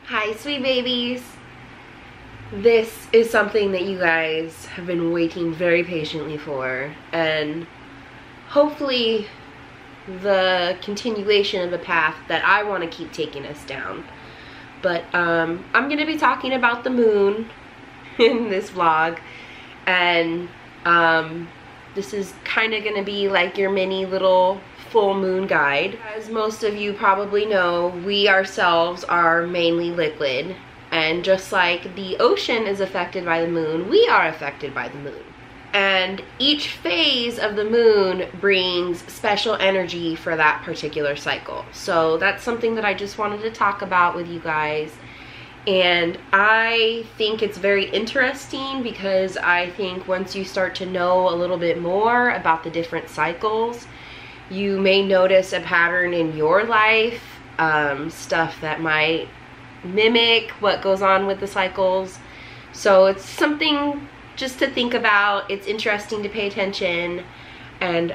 Hi, sweet babies. This is something that you guys have been waiting very patiently for, and hopefully the continuation of the path that I want to keep taking us down. But I'm going to be talking about the moon in this vlog, and this is kind of going to be like your mini little full moon guide. As most of you probably know, we ourselves are mainly liquid, and just like the ocean is affected by the moon, we are affected by the moon. And each phase of the moon brings special energy for that particular cycle. So that's something that I just wanted to talk about with you guys. And I think it's very interesting because I think once you start to know a little bit more about the different cycles, you may notice a pattern in your life, stuff that might mimic what goes on with the cycles. So it's something just to think about. It's interesting to pay attention, and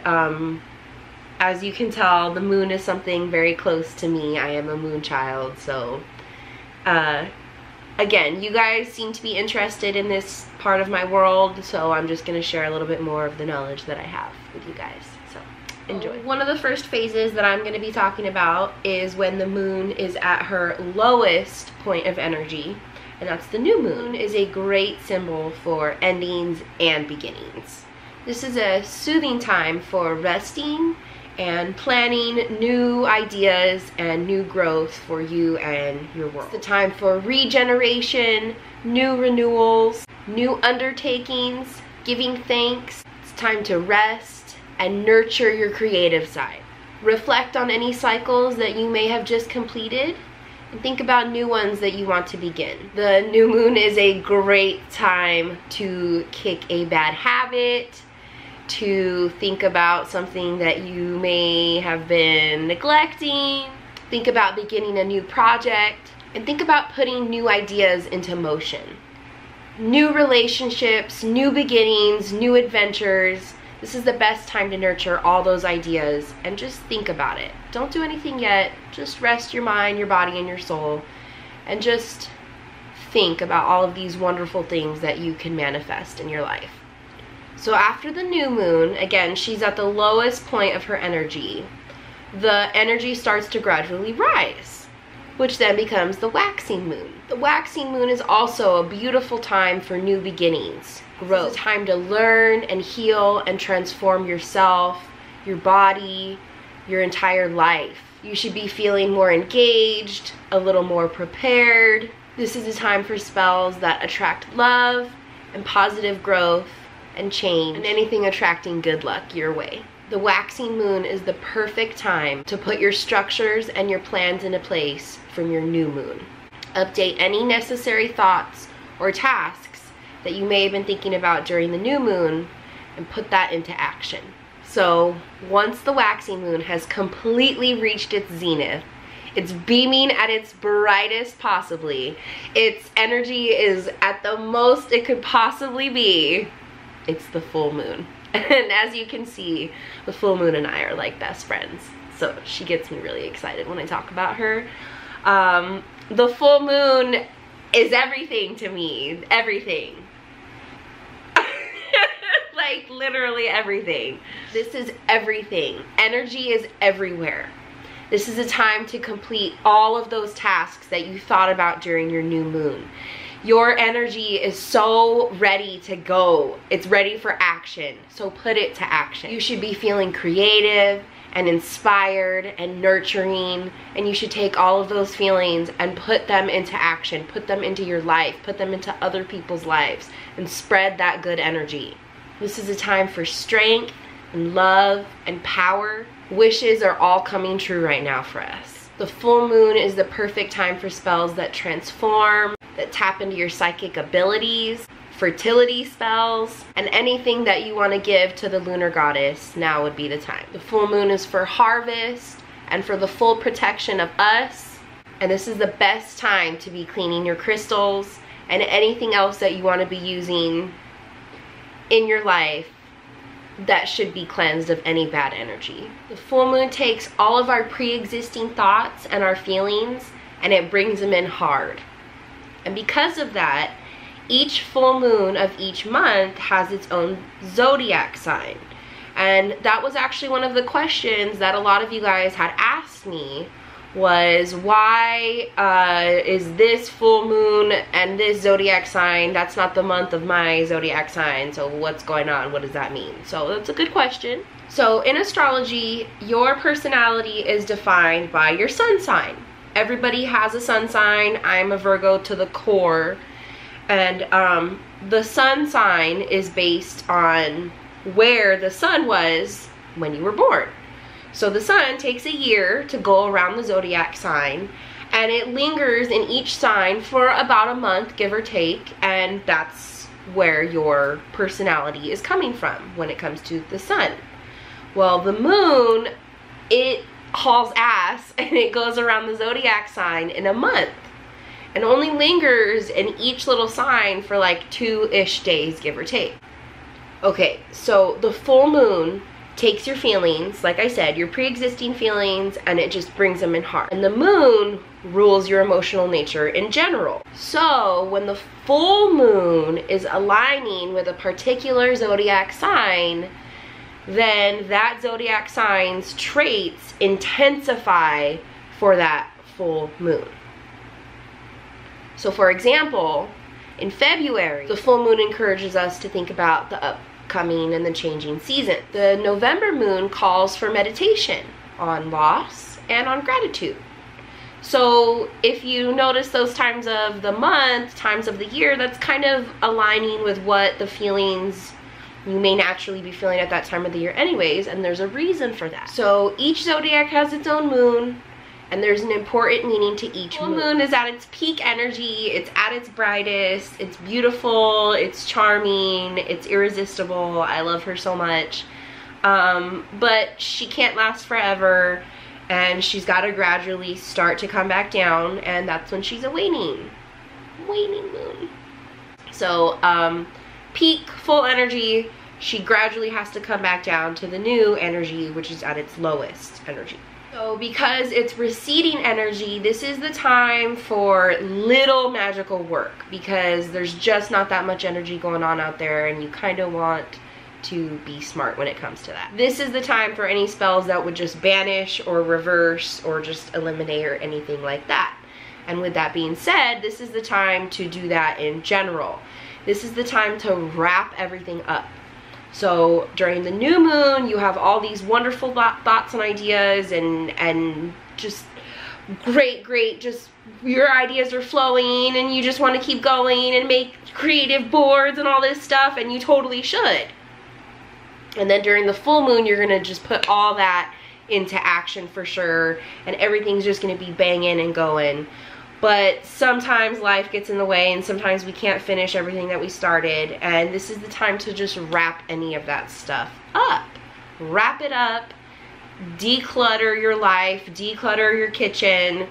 as you can tell, the moon is something very close to me. I am a moon child, so again, you guys seem to be interested in this part of my world, so I'm just going to share a little bit more of the knowledge that I have with you guys. So enjoy. One of the first phases that I'm going to be talking about is when the moon is at her lowest point of energy, and that's the new moon. Is a great symbol for endings and beginnings. This is a soothing time for resting and planning new ideas and new growth for you and your world. It's the time for regeneration, new renewals, new undertakings, giving thanks. It's time to rest and nurture your creative side. Reflect on any cycles that you may have just completed, and think about new ones that you want to begin. The new moon is a great time to kick a bad habit, to think about something that you may have been neglecting, think about beginning a new project, and think about putting new ideas into motion. New relationships, new beginnings, new adventures. This is the best time to nurture all those ideas and just think about it. Don't do anything yet. Just rest your mind, your body, and your soul, and just think about all of these wonderful things that you can manifest in your life. So after the new moon, again, she's at the lowest point of her energy. The energy starts to gradually rise, which then becomes the waxing moon. The waxing moon is also a beautiful time for new beginnings, growth. It's a time to learn and heal and transform yourself, your body, your entire life. You should be feeling more engaged, a little more prepared. This is a time for spells that attract love and positive growth and change, and anything attracting good luck your way. The waxing moon is the perfect time to put your structures and your plans into place from your new moon. Update any necessary thoughts or tasks that you may have been thinking about during the new moon and put that into action. So once the waxing moon has completely reached its zenith, it's beaming at its brightest possibly, its energy is at the most it could possibly be, it's the full moon. And as you can see, the full moon and I are like best friends. So she gets me really excited when I talk about her. The full moon is everything to me. Everything. Like literally everything. This is everything. Energy is everywhere. This is a time to complete all of those tasks that you thought about during your new moon. Your energy is so ready to go. It's ready for action. So put it to action. You should be feeling creative and inspired and nurturing, and you should take all of those feelings and put them into action. Put them into your life. Put them into other people's lives and spread that good energy. This is a time for strength and love and power. Wishes are all coming true right now for us. The full moon is the perfect time for spells that transform, that tap into your psychic abilities, fertility spells, and anything that you want to give to the lunar goddess. Now would be the time. The full moon is for harvest and for the full protection of us, and this is the best time to be cleaning your crystals and anything else that you want to be using in your life that should be cleansed of any bad energy. The full moon takes all of our pre-existing thoughts and our feelings and it brings them in hard. And because of that, each full moon of each month has its own zodiac sign. And that was actually one of the questions that a lot of you guys had asked me, was why is this full moon and this zodiac sign, that's not the month of my zodiac sign, so what's going on, what does that mean? So that's a good question. So in astrology, your personality is defined by your sun sign. Everybody has a sun sign. I'm a Virgo to the core. And the sun sign is based on where the sun was when you were born. So the sun takes a year to go around the zodiac sign, and it lingers in each sign for about a month, give or take, and that's where your personality is coming from when it comes to the sun. Well, the moon, it hauls ass and it goes around the zodiac sign in a month, and only lingers in each little sign for like 2-ish days, give or take. Okay, so the full moon takes your feelings, like I said, your pre-existing feelings, and it just brings them in hard. And the moon rules your emotional nature in general. So when the full moon is aligning with a particular zodiac sign, then that zodiac sign's traits intensify for that full moon. So for example, in February, the full moon encourages us to think about the upcoming and the changing season. The November moon calls for meditation on loss and on gratitude. So if you notice those times of the month, times of the year, that's kind of aligning with what the feelings you may naturally be feeling at that time of the year anyways, and there's a reason for that. So each zodiac has its own moon, and there's an important meaning to each moon. Full moon is at its peak energy, it's at its brightest, it's beautiful, it's charming, it's irresistible. I love her so much. But she can't last forever, and she's got to gradually start to come back down, and that's when she's a waning moon. So peak full energy, she gradually has to come back down to the new energy, which is at its lowest energy. So because it's receding energy, this is the time for little magical work, because there's just not that much energy going on out there, and you kind of want to be smart when it comes to that. This is the time for any spells that would just banish or reverse or just eliminate or anything like that. And with that being said, this is the time to do that in general. This is the time to wrap everything up. So during the new moon, you have all these wonderful thoughts and ideas, and just great, just your ideas are flowing, and you just want to keep going and make creative boards and all this stuff, and you totally should. And then during the full moon, you're gonna just put all that into action for sure, and everything's just gonna be banging and going. But sometimes life gets in the way, and sometimes we can't finish everything that we started, and this is the time to just wrap any of that stuff up. Wrap it up, declutter your life, declutter your kitchen,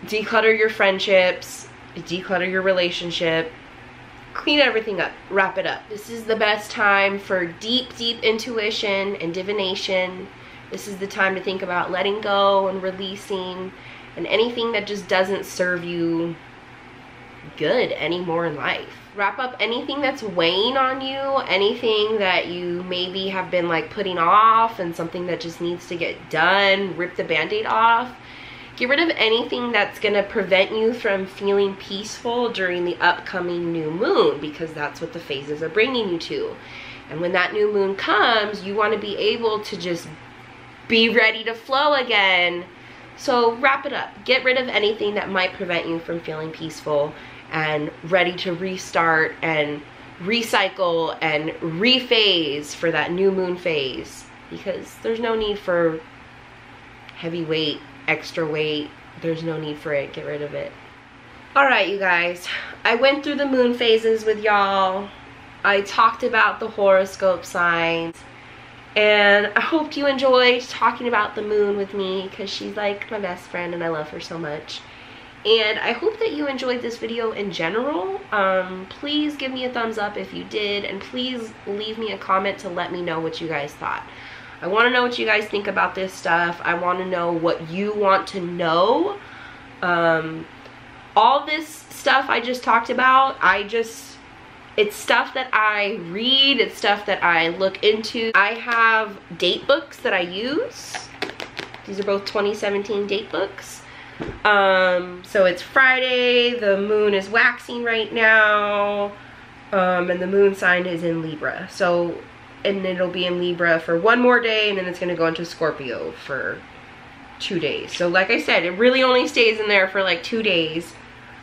declutter your friendships, declutter your relationship, clean everything up, wrap it up. This is the best time for deep intuition and divination. This is the time to think about letting go and releasing, and anything that just doesn't serve you good anymore in life. Wrap up anything that's weighing on you, anything that you maybe have been like putting off, and something that just needs to get done. Rip the band-aid off. Get rid of anything that's gonna prevent you from feeling peaceful during the upcoming new moon, because that's what the phases are bringing you to. And when that new moon comes, you wanna be able to just be ready to flow again. So wrap it up. Get rid of anything that might prevent you from feeling peaceful and ready to restart and recycle and rephase for that new moon phase, because there's no need for heavy weight, extra weight. There's no need for it. Get rid of it. Alright, you guys, I went through the moon phases with y'all. I talked about the horoscope signs. And I hope you enjoyed talking about the moon with me, because she's like my best friend and I love her so much. And I hope that you enjoyed this video in general. Please give me a thumbs up if you did, and please leave me a comment to let me know what you guys thought. I want to know what you guys think about this stuff. I want to know what you want to know All this stuff I just talked about, it's stuff that I read, it's stuff that I look into. I have date books that I use. These are both 2017 date books. So it's Friday, the moon is waxing right now, and the moon sign is in Libra. So, and it'll be in Libra for one more day, and then it's gonna go into Scorpio for 2 days. So like I said, it really only stays in there for like 2 days.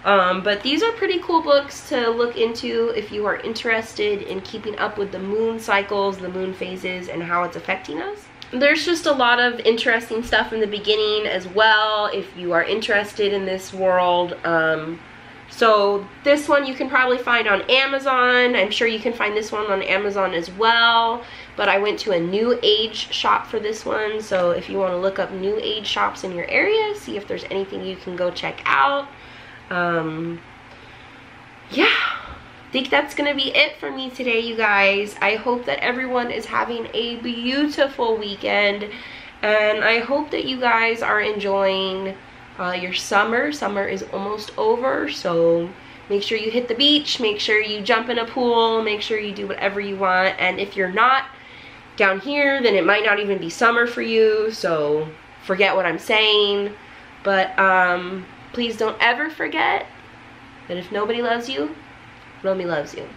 But these are pretty cool books to look into if you are interested in keeping up with the moon cycles, the moon phases, and how it's affecting us. There's just a lot of interesting stuff in the beginning as well if you are interested in this world. So this one you can probably find on Amazon. I'm sure you can find this one on Amazon as well. But I went to a new age shop for this one. So if you want to look up new age shops in your area, see if there's anything you can go check out. Yeah, I think that's gonna be it for me today, you guys. I hope that everyone is having a beautiful weekend, and I hope that you guys are enjoying your summer. Summer is almost over, so make sure you hit the beach, make sure you jump in a pool, make sure you do whatever you want. And if you're not down here, then it might not even be summer for you, so forget what I'm saying. But please don't ever forget that if nobody loves you, nobody loves you.